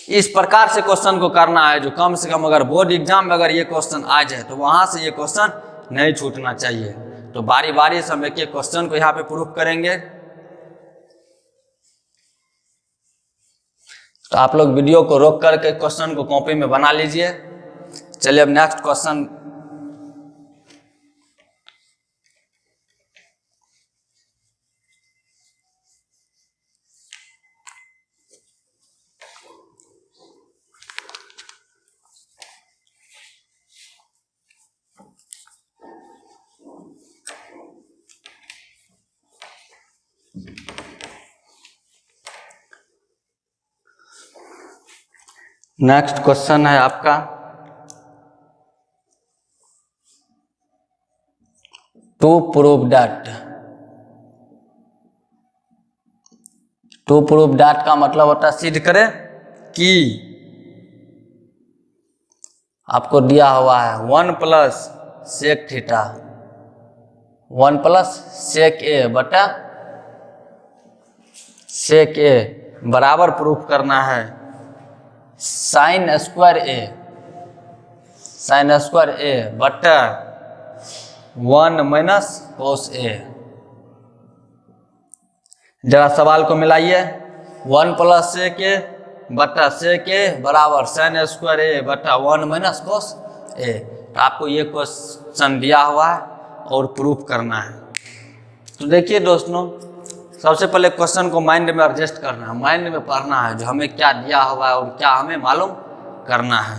इस प्रकार से क्वेश्चन को करना है जो कम से कम अगर बोर्ड एग्जाम में अगर ये क्वेश्चन आ जाए तो वहां से ये क्वेश्चन नहीं छूटना चाहिए। तो बारी बारी से हम एक एक क्वेश्चन को यहाँ पे प्रूफ करेंगे। तो आप लोग वीडियो को रोक करके क्वेश्चन को कॉपी में बना लीजिए। चलिए अब नेक्स्ट क्वेश्चन है आपका टू प्रूव दैट का मतलब होता है सिद्ध करें कि आपको दिया हुआ है 1 plus sec theta 1 plus sec a बटा सेक ए बराबर प्रूफ करना है साइन स्क्वायर ए बटा 1 माइनस कोस ए। जरा सवाल को मिलाइए 1 प्लस सेक ए बटा सेक ए बराबर साइन स्क्वायर ए बटा 1 माइनस कोस ए। तो आपको ये क्वेश्चन दिया हुआ है और प्रूफ करना है। तो देखिए दोस्तों, सबसे पहले क्वेश्चन को माइंड में एडजस्ट करना है, माइंड में पढ़ना है जो हमें क्या दिया हुआ है और क्या हमें मालूम करना है।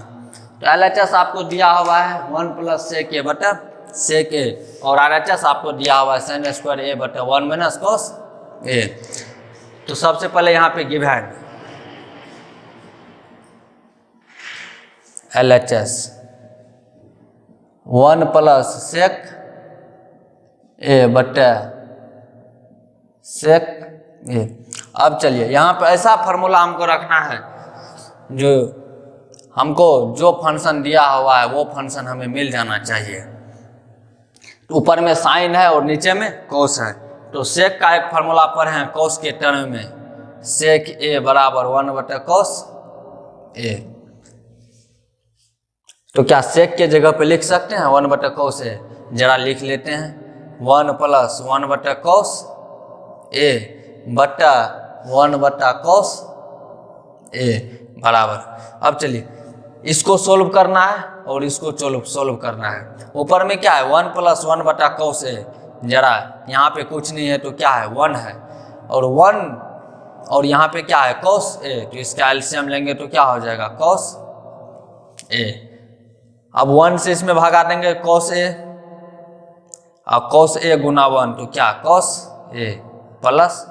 तो LHS आपको दिया हुआ है 1 प्लस सेक ए बटा सेक ए, और RHS आपको दिया हुआ है साइन स्क्वायर ए बटा 1 माइनस कोस ए। तो सबसे पहले यहाँ पे given LHS 1 plus sec a बटा सेक ए। अब चलिए यहाँ पे ऐसा फार्मूला हमको रखना है जो हमको जो फंक्शन दिया हुआ है वो फंक्शन हमें मिल जाना चाहिए। ऊपर में साइन है और नीचे में कोस है, तो सेक का एक फार्मूला पर है कोस के टर्म में सेक ए बराबर 1 बटा कोस ए। तो क्या सेक के जगह पे लिख सकते हैं 1 बटा कोस ए। जरा लिख लेते हैं 1 प्लस 1 बटा कोस ए बटा 1 बटा कोस ए बराबर। अब चलिए इसको सोल्व करना है और इसको सोल्व करना है। ऊपर में क्या है 1 प्लस 1 बटा कोस ए, जरा यहाँ पे कुछ नहीं है तो क्या है 1 है, और 1 और यहाँ पे क्या है cos a, तो इसका एलसीएम लेंगे तो क्या हो जाएगा cos a। अब 1 से इसमें भगा देंगे cos a, और cos a गुना 1 तो क्या cos a प्लस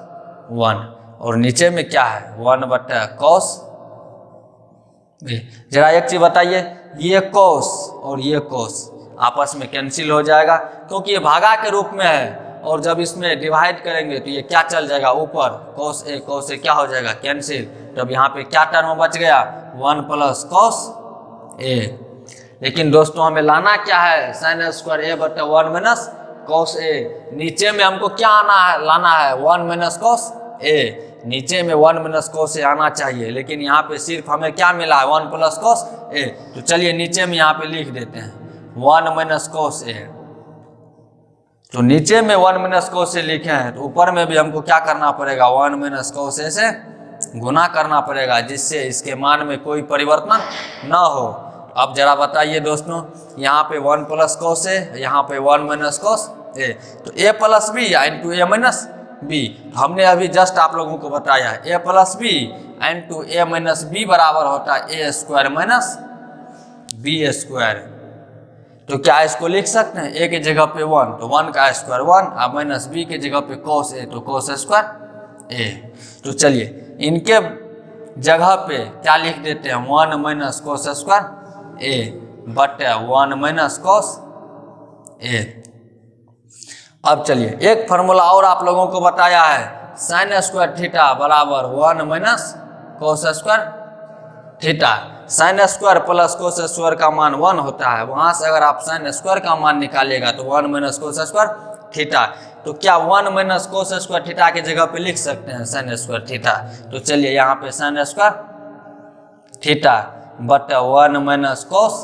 1, और नीचे में क्या है 1 बटा cos b। जरा एक चीज बताइए, ये cos और ये cos आपस में कैंसिल हो जाएगा क्योंकि ये भागा के रूप में है, और जब इसमें डिवाइड करेंगे तो ये क्या चल जाएगा ऊपर cos a क्या हो जाएगा कैंसिल। तब यहाँ पे क्या टर्म बच गया 1 प्लस cos a। लेकिन दोस्तों हमें लाना क्या है sin स्क्वायर a बटा 1 माइनस cos a। नीचे में हमको क्या लाना है 1 माइनस cos a, नीचे में 1 माइनस cos a आना चाहिए, लेकिन यहाँ पे सिर्फ हमें क्या मिला है 1 प्लस cos a। तो चलिए नीचे में यहाँ पे लिख देते हैं 1 माइनस cos a। तो नीचे में 1 माइनस cos a लिखे हैं, तो ऊपर में भी हमको क्या करना पड़ेगा 1 माइनस cos a से गुना करना पड़ेगा, जिससे इसके मान में कोई परिवर्तन ना हो। अब जरा बताइए दोस्तों, यहाँ पे 1 प्लस cos a, यहाँ पे 1 माइनस cos a, तो a plus B into a minus B. हमने अभी जस्ट आप लोगों को बताया a plus B into a minus B बराबर होता है a square minus B square. तो क्या इसको लिख सकते हैं a के जगह पे 1 तो 1 का स्क्वायर 1, और माइनस बी के जगह पे cos a तो cos स्क्वायर a। तो चलिए इनके जगह पे क्या लिख देते हैं 1 माइनस cos स्क्वायर a बटे 1 माइनस cos a। अब चलिए एक फार्मूला और आप लोगों को बताया है, sin स्क्वायर थीटा बराबर 1 minus cos square theta. sin square plus cos square का मान 1 होता है, वहां से अगर आप sin स्क्वायर का मान निकालिएगा तो 1 माइनस cos स्क्वायर थीटा। तो क्या 1 माइनस cos स्क्वायर थीटा के जगह पे लिख सकते हैं sin स्क्वायर थीटा। तो चलिए यहाँ पे sin स्क्वायर थीटा बटा 1 माइनस cos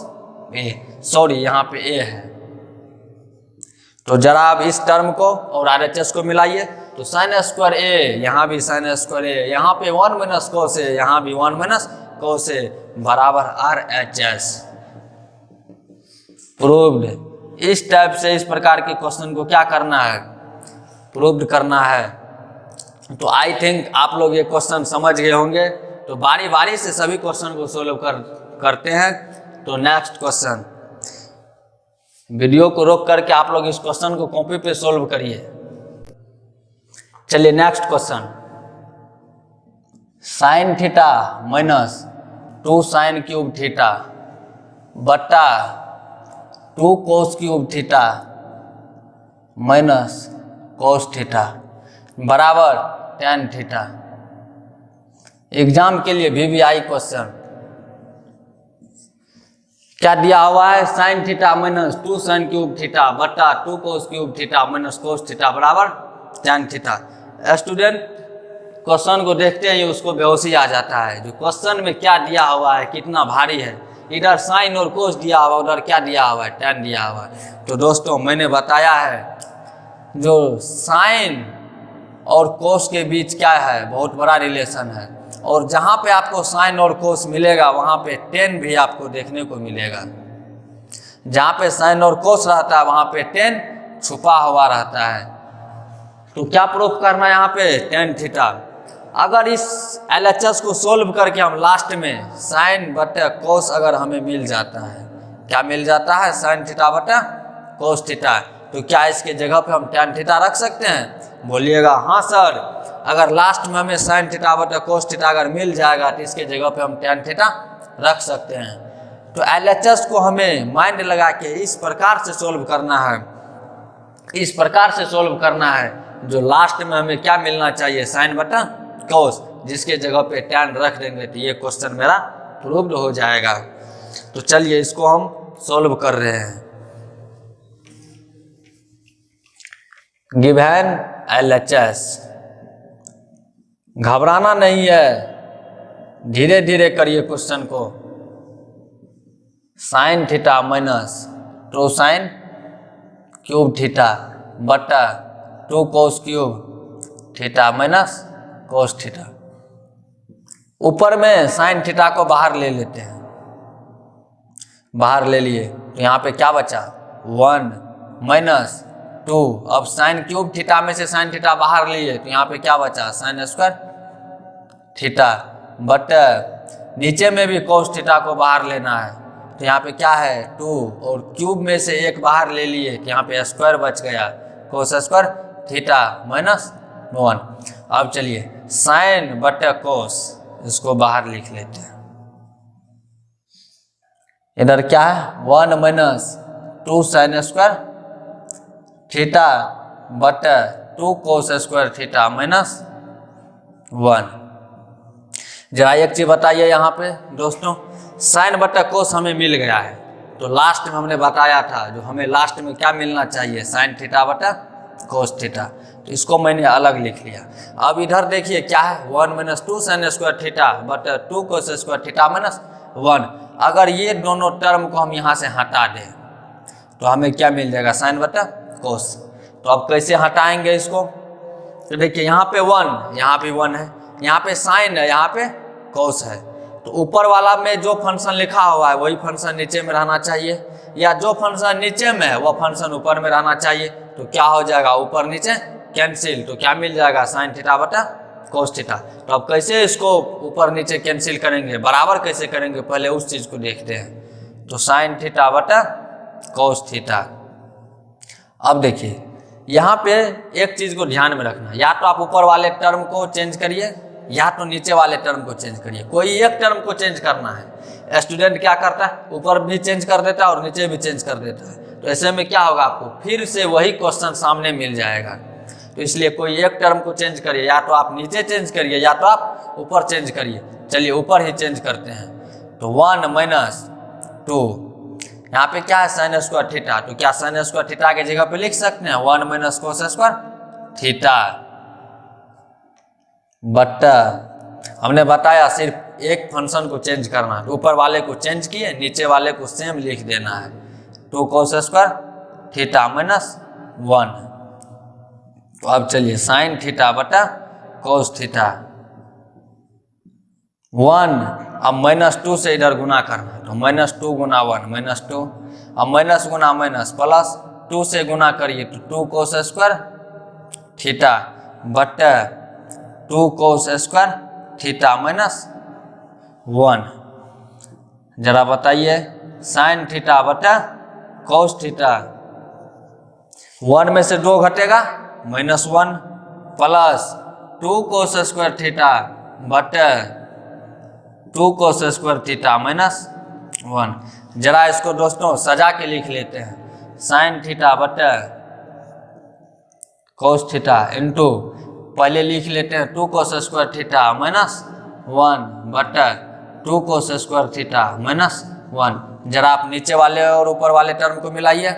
a, सॉरी यहाँ पे a है। तो जरा आप इस टर्म को और RHS को मिलाइए, तो sin स्क्वायर a, यहाँ भी sin स्क्वायर a, यहाँ पे 1 माइनस cos a, यहाँ भी 1 माइनस cos a बराबर RHS। प्रूव्ड। इस टाइप से इस प्रकार के क्वेश्चन को क्या करना है प्रूव्ड करना है। तो आई थिंक आप लोग ये क्वेश्चन समझ गए होंगे। तो बारी बारी से सभी क्वेश्चन को सोल्व करते हैं। तो नेक्स्ट क्वेश्चन, वीडियो को रोक करके आप लोग इस क्वेश्चन को कॉपी पे सोल्व करिए। चलिए next question, sine theta minus 2 sine cube theta बट्टा 2 cos cube theta minus cos theta बराबर tan थीटा। एग्जाम के लिए VVI क्वेश्चन क्या दिया हुआ है, sine theta minus 2 sine cube theta बट्टा 2 cos cube theta minus cos theta बराबर tan थीटा। स्टूडेंट क्वेश्चन को देखते ही उसको बेहोशी आ जाता है, जो क्वेश्चन में क्या दिया हुआ है कितना भारी है। इधर साइन और कोस दिया हुआ, उधर क्या दिया हुआ है tan दिया हुआ है। तो दोस्तों मैंने बताया है जो साइन और कोस के बीच क्या है बहुत बड़ा रिलेशन है, और जहाँ पे आपको साइन और कोस मिलेगा वहाँ पे tan भी आपको देखने को मिलेगा। जहाँ पे साइन और कोस रहता है वहाँ पे tan छुपा हुआ रहता है। तो क्या प्रूफ करना है यहाँ पे tan थीटा। अगर इस LHS को सोल्व करके हम लास्ट में साइन बटे कोस अगर हमें मिल जाता है, क्या मिल जाता है साइन थीटा बटे कोस थीटा, तो क्या इसके जगह पे हम tan थीटा रख सकते हैं। बोलिएगा हाँ सर, अगर लास्ट में हमें साइन थीटा बटे कोस थीटा अगर मिल जाएगा तो इसके जगह पे हम tan थीटा रख सकते हैं। तो LHS को हमें माइंड लगा के इस प्रकार से सोल्व करना है, इस प्रकार से सोल्व करना है जो लास्ट में हमें क्या मिलना चाहिए साइन बटा कोस, जिसके जगह पे tan रख देंगे तो ये क्वेश्चन मेरा प्रूव्ड हो जाएगा। तो चलिए इसको हम सोल्व कर रहे हैं। गिवन LHS, घबराना नहीं है, धीरे धीरे करिए क्वेश्चन को। Sine theta minus 2 sine cube theta बटा 2 cos cube theta minus cos theta. ऊपर में साइन थीटा को बाहर ले लेते हैं, बाहर ले लिए तो यहाँ पे क्या बचा 1 माइनस 2। अब साइन क्यूब थीटा में से साइन थीटा बाहर लिए तो यहाँ पे क्या बचा, साइन स्क्वायर थीटा, बट नीचे में भी कोस थीटा को बाहर लेना है तो यहाँ पे क्या है 2, और क्यूब में से एक बाहर ले लिए तो यहाँ पे स्क्वायर बच गया, कोस स्क्वायर थीटा माइनस 1। अब चलिए साइन बटे कोस इसको बाहर लिख लेते हैं। इधर क्या है 1 माइनस 2 साइन स्क्वायर थीटा बटे 2 कोस स्क्वायर थीटा माइनस 1। जरा एक चीज बताइए यहाँ पे दोस्तों, साइन बटा कोस हमें मिल गया है तो लास्ट में हमने बताया था जो हमें लास्ट में क्या मिलना चाहिए, साइन थीटा बटा कोस थीटा, तो इसको मैंने अलग लिख लिया। अब इधर देखिए क्या है 1 माइनस 2 साइन स्क्वायर थीटा बटा 2 कोस स्क्वायर थीटा माइनस 1। अगर ये दोनों टर्म को हम यहाँ से हटा दें तो हमें क्या मिल जाएगा, साइन बटा कोस। तो अब कैसे हटाएंगे इसको, तो देखिए यहाँ पे 1, यहाँ पे 1 है, यहाँ पे साइन है, यहाँ पे कोस है, तो ऊपर वाला में जो फंक्शन लिखा हुआ है वही फंक्शन नीचे में रहना चाहिए, या जो फंक्शन नीचे में है वो फंक्शन ऊपर में रहना चाहिए। तो क्या हो जाएगा, ऊपर नीचे कैंसिल, तो क्या मिल जाएगा, साइन थीटा बटा कोस थीटा। तो अब कैसे इसको ऊपर नीचे कैंसिल करेंगे, बराबर कैसे करेंगे, पहले उस चीज को देखते हैं। तो साइन थीटा बटा कोस थीटा। अब देखिए यहाँ पे एक चीज को ध्यान में रखना, या तो आप ऊपर वाले टर्म को चेंज करिए या तो नीचे वाले टर्म को चेंज करिए, कोई एक टर्म को चेंज करना है। स्टूडेंट क्या करता है, ऊपर भी चेंज कर देता है और नीचे भी चेंज कर देता है, तो ऐसे में क्या होगा, आपको फिर से वही क्वेश्चन सामने मिल जाएगा। तो इसलिए कोई एक टर्म को चेंज करिए, या तो आप नीचे चेंज करिए या तो आप ऊपर चेंज करिए। चलिए ऊपर ही चेंज करते हैं। तो 1 माइनस 2, यहाँ पे क्या है, साइन स्क्वायर थीटा, तो क्या साइन स्क्वायर थीटा के जगह पे लिख सकते हैं 1 minus cos square theta, but हमने बताया सिर्फ एक फंक्शन को चेंज करना है, ऊपर वाले को चेंज किए, नीचे वाले को सेम लिख देना है, 2 कोस स्क्वायर थीटा माइनस 1। तो अब चलिए साइन थीटा बटा कोस थीटा 1, अब माइनस 2 से इधर गुना करना है, तो माइनस 2 गुना 1 माइनस 2, अब माइनस गुना माइनस प्लस 2 से गुना करिए तो 2 कोस स्क्वायर थीटा बटा 2 कोस स्क्वायर थीटा माइनस 1। जरा बताइए साइन थीटा बटा कोस थीटा, 1 में से 2 घटेगा -1 प्लस 2 कोस स्क्वायर थीटा बटा 2 कोस स्क्वायर थीटा माइनस 1। जरा इसको दोस्तों सजा के लिख लेते हैं, साइन थीटा बटा कोस थीटा इंटू पहले लिख लेते हैं 2 कोस स्क्वायर थीटा माइनस 1 बटा 2 कोस स्क्वायर थीटा माइनस 1। जरा आप नीचे वाले और ऊपर वाले टर्म को मिलाइए,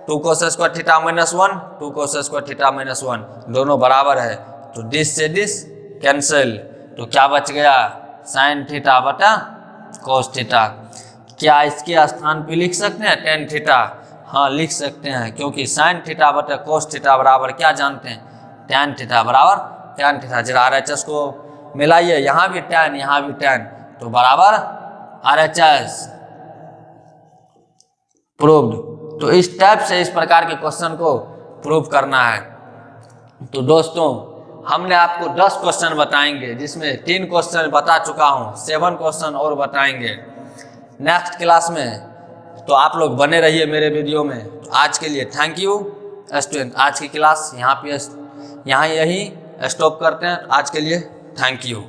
2 कोस स्क्वायर थीटा माइनस 1, 2 कोस स्क्वायर थीटा माइनस 1 दोनों बराबर है, तो दिस से दिस कैंसिल, तो क्या बच गया, साइन थीटा बटा कोस थीटा। क्या इसके स्थान पे लिख सकते हैं टेन थीटा, हाँ लिख सकते हैं, क्योंकि साइन थीटा बटा कोस थीटा बराबर क्या जानते हैं, टैन थीटा बराबर टैन थीटा। जरा RHS को मिलाइए, यहाँ भी टैन यहाँ भी टैन, तो बराबर RHS प्रूव्ड। तो इस टाइप से इस प्रकार के क्वेश्चन को प्रूव करना है। तो दोस्तों हमने आपको 10 क्वेश्चन बताएंगे, जिसमें 3 क्वेश्चन बता चुका हूँ, 7 क्वेश्चन और बताएंगे नेक्स्ट क्लास में। तो आप लोग बने रहिए मेरे वीडियो में। तो आज के लिए थैंक यू स्टूडेंट। आज की क्लास यहाँ यही स्टॉप करते हैं। आज के लिए थैंक यू।